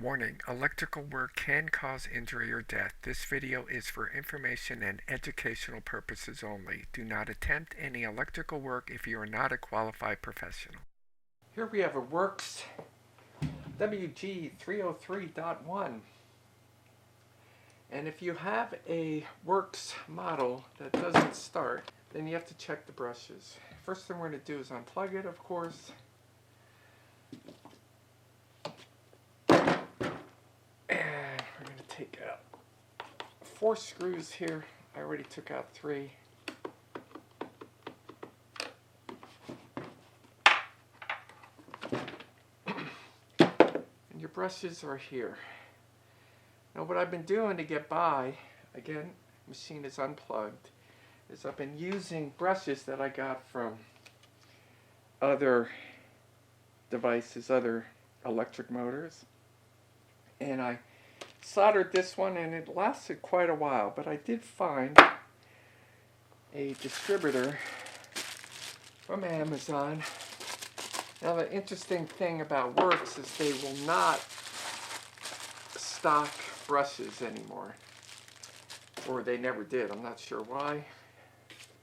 Warning, electrical work can cause injury or death. This video is for information and educational purposes only. Do not attempt any electrical work if you are not a qualified professional. Here we have a Worx WG303.1. And if you have a Worx model that doesn't start, then you have to check the brushes. First thing we're going to do is unplug it, of course. Take out 4 screws here. I already took out 3. And your brushes are here. Now what I've been doing to get by, again, machine is unplugged, is I've been using brushes that I got from other devices, other electric motors. And I soldered this one and it lasted quite a while, but I did find a distributor from Amazon. Now the interesting thing about Worx is they will not stock brushes anymore, or they never did. I'm not sure why.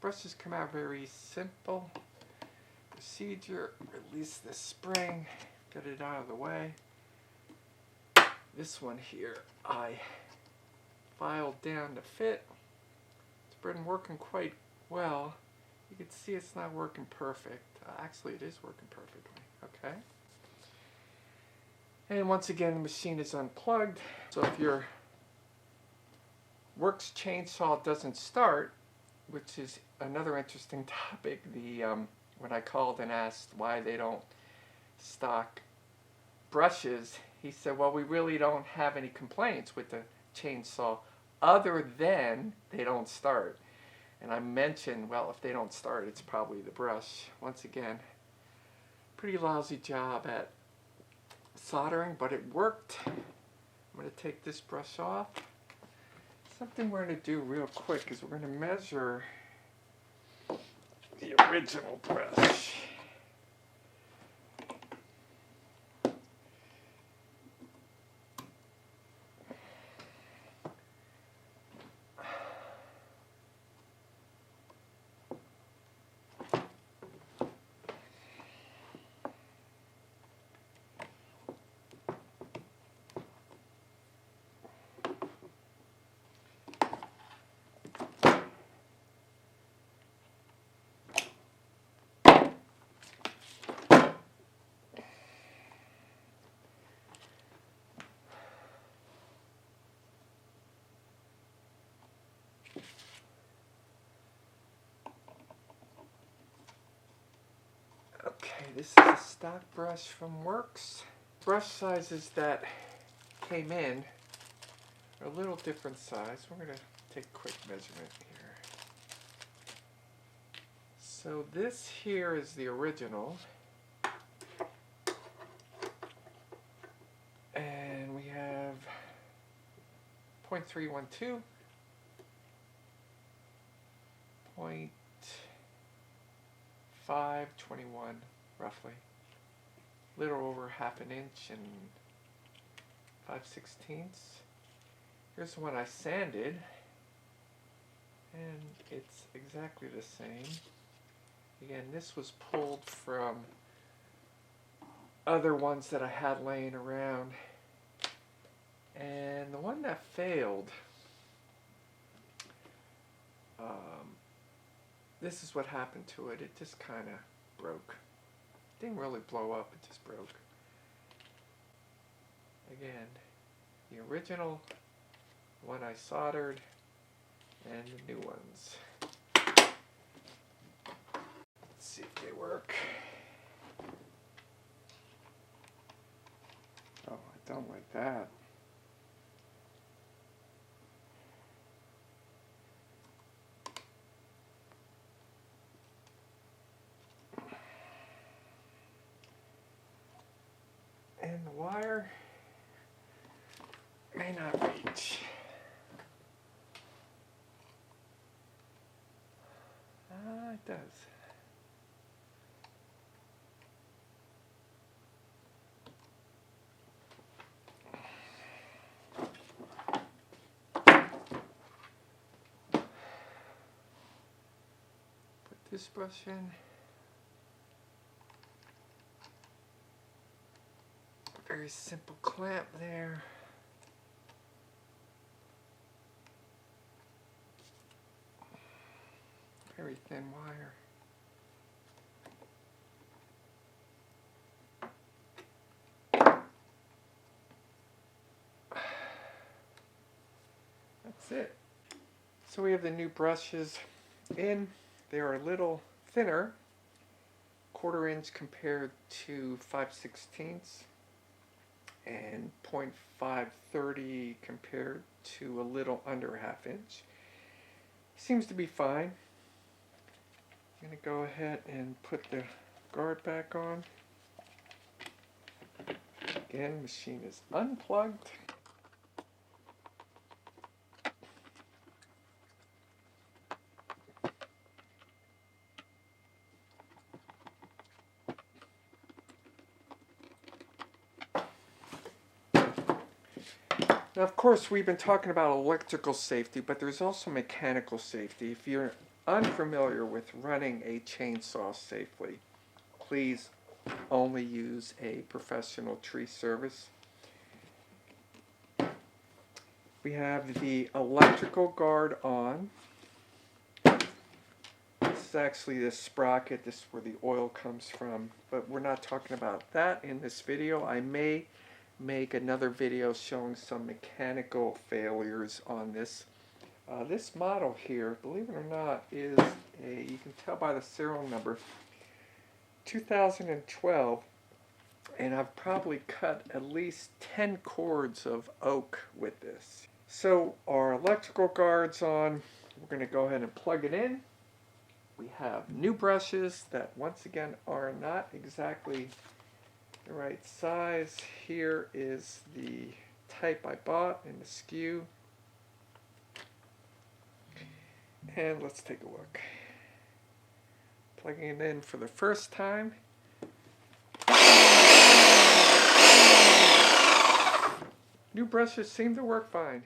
Brushes come out very simple procedure. Release the spring, get it out of the way. This one here, I filed down to fit. It's been working quite well. You can see it's not working perfect. Actually, it is working perfectly, okay? And once again, the machine is unplugged. So if your Worx chainsaw doesn't start, which is another interesting topic, when I called and asked why they don't stock brushes, he said, well, we really don't have any complaints with the chainsaw other than they don't start. And I mentioned, well, if they don't start, it's probably the brush. Once again, pretty lousy job at soldering, but it worked. I'm going to take this brush off. Something we're going to do real quick is we're going to measure the original brush. Okay, this is a stock brush from Worx. Brush sizes that came in are a little different size. We're going to take a quick measurement here. So this here is the original. And we have 0.312, 0.521 roughly. Little over ½ an inch and 5/16. Here's the one I sanded, and it's exactly the same. Again, this was pulled from other ones that I had laying around. And the one that failed, this is what happened to it. It just kind of broke. It didn't really blow up, it just broke. Again, the original one I soldered and the new ones. Let's see if they work. Oh, I don't like that. And the wire may not reach. It does. this brush in. Very simple clamp there. Very thin wire. That's it. So we have the new brushes in. They are a little thinner, 1/4 inch compared to 5/16 and 0.530 compared to a little under 1/2 inch. Seems to be fine. I'm going to go ahead and put the guard back on. Again, machine is unplugged. Now, of course, we've been talking about electrical safety, but there's also mechanical safety. If you're unfamiliar with running a chainsaw safely, please only use a professional tree service. We have the electrical guard on. This is actually the sprocket. This is where the oil comes from, but we're not talking about that in this video. I may make another video showing some mechanical failures on this. This model here, believe it or not, is a, you can tell by the serial number, 2012, and I've probably cut at least 10 cords of oak with this. So our electrical guard's on. We're going to go ahead and plug it in. We have new brushes that once again are not exactly the right size. Here is the type I bought in the SKU. And let's take a look. Plugging it in for the first time. New brushes seem to work fine.